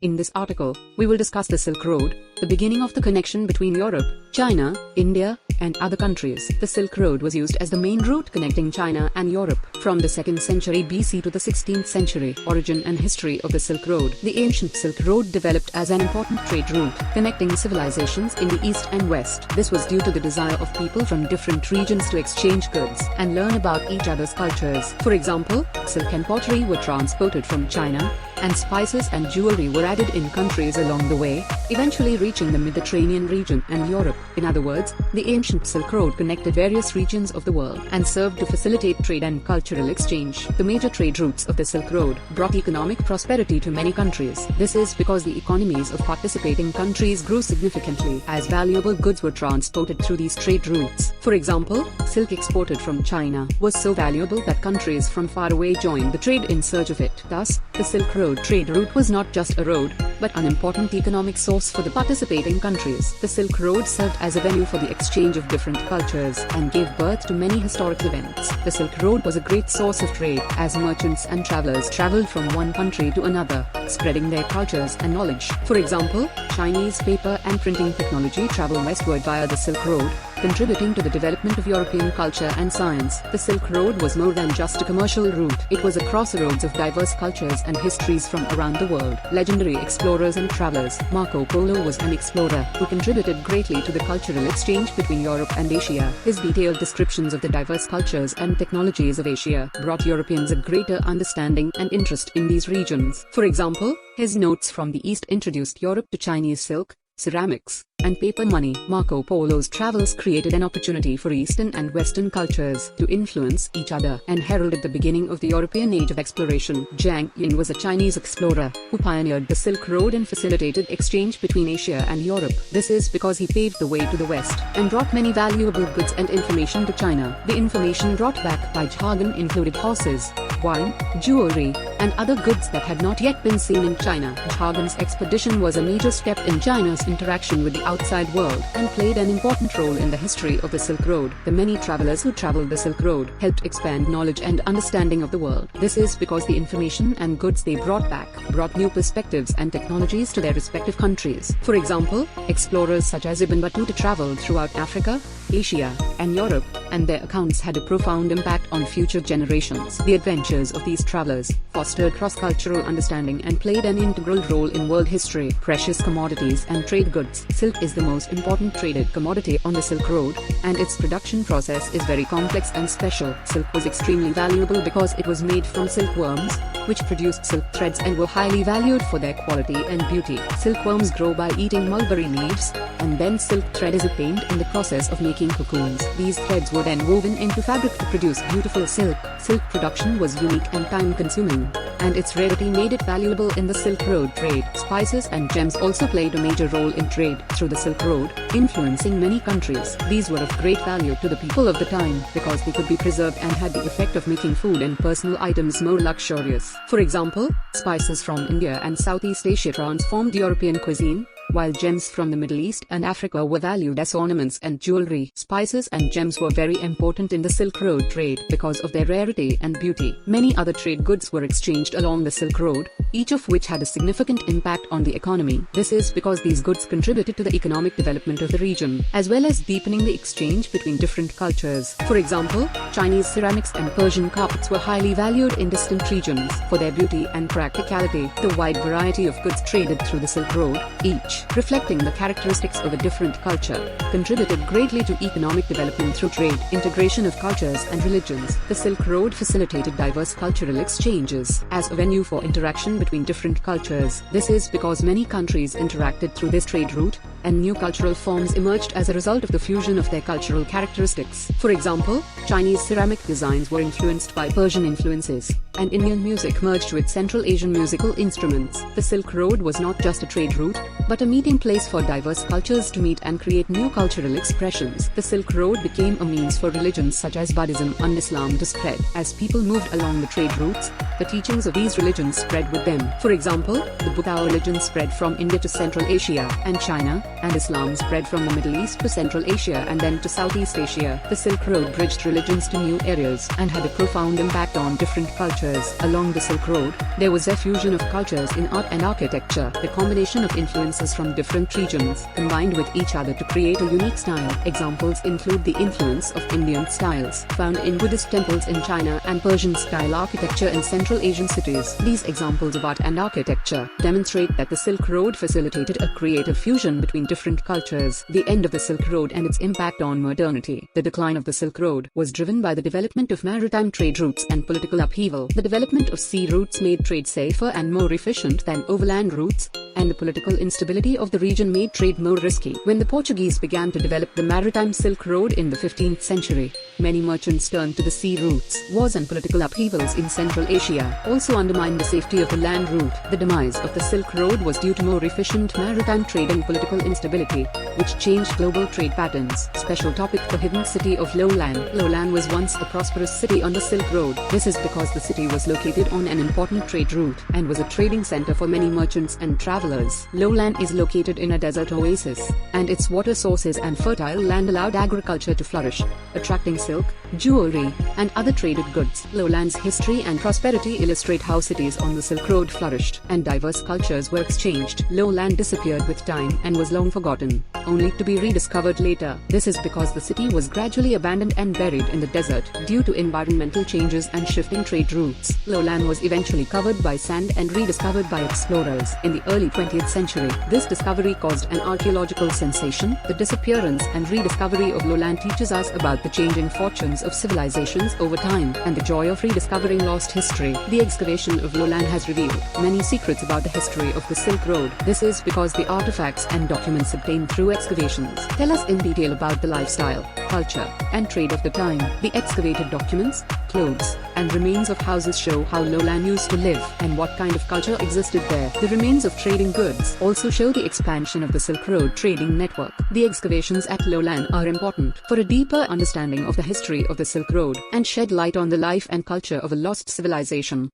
In this article, we will discuss the Silk Road, the beginning of the connection between Europe, China, India, and other countries. The Silk Road was used as the main route connecting China and Europe from the 2nd century BC to the 16th century. Origin and history of the Silk Road. The ancient Silk Road developed as an important trade route connecting civilizations in the east and west. This was due to the desire of people from different regions to exchange goods and learn about each other's cultures. For example, silk and pottery were transported from China, and spices and jewelry were added in countries along the way, eventually reaching the Mediterranean region and Europe. In other words, the ancient Silk Road connected various regions of the world and served to facilitate trade and cultural exchange. The major trade routes of the Silk Road brought economic prosperity to many countries. This is because the economies of participating countries grew significantly as valuable goods were transported through these trade routes. For example, silk exported from China was so valuable that countries from far away joined the trade in search of it. Thus, the Silk Road trade route was not just a road, but an important economic source for the participating countries. The Silk Road served as a venue for the exchange of different cultures and gave birth to many historic events. The Silk Road was a great source of trade as merchants and travelers traveled from one country to another, spreading their cultures and knowledge. For example, Chinese paper and printing technology traveled westward via the Silk Road, contributing to the development of European culture and science. The Silk Road was more than just a commercial route. It was a crossroads of diverse cultures and histories from around the world. Legendary explorers and travelers. Marco Polo was an explorer who contributed greatly to the cultural exchange between Europe and Asia. His detailed descriptions of the diverse cultures and technologies of Asia brought Europeans a greater understanding and interest in these regions. For example, his notes from the East introduced Europe to Chinese silk, ceramics, and paper money. Marco Polo's travels created an opportunity for Eastern and Western cultures to influence each other and heralded the beginning of the European age of exploration. Zhang Qian was a Chinese explorer who pioneered the Silk Road and facilitated exchange between Asia and Europe. This is because he paved the way to the West and brought many valuable goods and information to China. The information brought back by Zhang Qian included horses, wine, jewelry, and other goods that had not yet been seen in China. Zhang Qian's expedition was a major step in China's interaction with the outside world and played an important role in the history of the Silk Road. The many travelers who traveled the Silk Road helped expand knowledge and understanding of the world. This is because the information and goods they brought back brought new perspectives and technologies to their respective countries. For example, explorers such as Ibn Battuta traveled throughout Africa, Asia, and Europe, and their accounts had a profound impact on future generations. The adventures of these travelers fostered cross-cultural understanding and played an integral role in world history. Precious commodities and trade goods. Silk is the most important traded commodity on the Silk Road, and its production process is very complex and special. Silk was extremely valuable because it was made from silkworms, which produced silk threads and were highly valued for their quality and beauty. Silkworms grow by eating mulberry leaves, and then silk thread is obtained in the process of making cocoons. These threads were then woven into fabric to produce beautiful silk. Silk production was unique and time-consuming, and its rarity made it valuable in the Silk Road trade. Spices and gems also played a major role in trade through the Silk Road, influencing many countries. These were of great value to the people of the time because they could be preserved and had the effect of making food and personal items more luxurious. For example, spices from India and Southeast Asia transformed European cuisine, while gems from the Middle East and Africa were valued as ornaments and jewelry. Spices and gems were very important in the Silk Road trade because of their rarity and beauty. Many other trade goods were exchanged along the Silk Road, each of which had a significant impact on the economy. This is because these goods contributed to the economic development of the region, as well as deepening the exchange between different cultures. For example, Chinese ceramics and Persian carpets were highly valued in distant regions for their beauty and practicality. The wide variety of goods traded through the Silk Road, each reflecting the characteristics of a different culture, contributed greatly to economic development through trade, integration of cultures and religions. The Silk Road facilitated diverse cultural exchanges as a venue for interaction between different cultures. This is because many countries interacted through this trade route, and new cultural forms emerged as a result of the fusion of their cultural characteristics. For example, Chinese ceramic designs were influenced by Persian influences, and Indian music merged with Central Asian musical instruments. The Silk Road was not just a trade route, but a meeting place for diverse cultures to meet and create new cultural expressions. The Silk Road became a means for religions such as Buddhism and Islam to spread. As people moved along the trade routes, the teachings of these religions spread with them. For example, the Buddha religion spread from India to Central Asia and China, and Islam spread from the Middle East to Central Asia and then to Southeast Asia. The Silk Road bridged religions to new areas and had a profound impact on different cultures. Along the Silk Road, there was a fusion of cultures in art and architecture. The combination of influences from different regions combined with each other to create a unique style. Examples include the influence of Indian styles found in Buddhist temples in China and Persian-style architecture in Central Asian cities. These examples of art and architecture demonstrate that the Silk Road facilitated a creative fusion between different cultures. The end of the Silk Road and its impact on modernity. The decline of the Silk Road was driven by the development of maritime trade routes and political upheaval. The development of sea routes made trade safer and more efficient than overland routes, and the political instability of the region made trade more risky. When the Portuguese began to develop the maritime Silk Road in the 15th century, many merchants turned to the sea routes. Wars and political upheavals in Central Asia also undermined the safety of the land route. The demise of the Silk Road was due to more efficient maritime trade and political instability, which changed global trade patterns. Special topic: the hidden city of Lowland. Lowland was once a prosperous city on the Silk Road. This is because the city was located on an important trade route and was a trading center for many merchants and travelers. Lowland is located in a desert oasis, and its water sources and fertile land allowed agriculture to flourish, attracting silk, jewelry, and other traded goods. Lowland's history and prosperity illustrate how cities on the Silk Road flourished and diverse cultures were exchanged. Lowland disappeared with time and was long forgotten, only to be rediscovered later. This is because the city was gradually abandoned and buried in the desert due to environmental changes and shifting trade routes. Lowland was eventually covered by sand and rediscovered by explorers in the early 20th century. This discovery caused an archaeological sensation. The disappearance and rediscovery of Lowland teaches us about the changing fortunes of civilizations over time and the joy of rediscovering lost history. The excavation of Lowland has revealed many secrets about the history of the Silk Road. This is because the artifacts and documents obtained through excavations tell us in detail about the lifestyle, culture, and trade of the time. The excavated documents, clothes, and remains of houses show how Lowland used to live and what kind of culture existed there. The remains of trading goods also show the expansion of the Silk Road trading network. The excavations at Lowland are important for a deeper understanding of the history of the Silk Road and shed light on the life and culture of a lost civilization.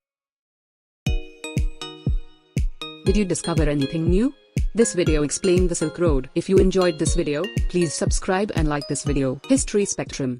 Did you discover anything new? This video explained the Silk Road. If you enjoyed this video, please subscribe and like this video. History Spectrum.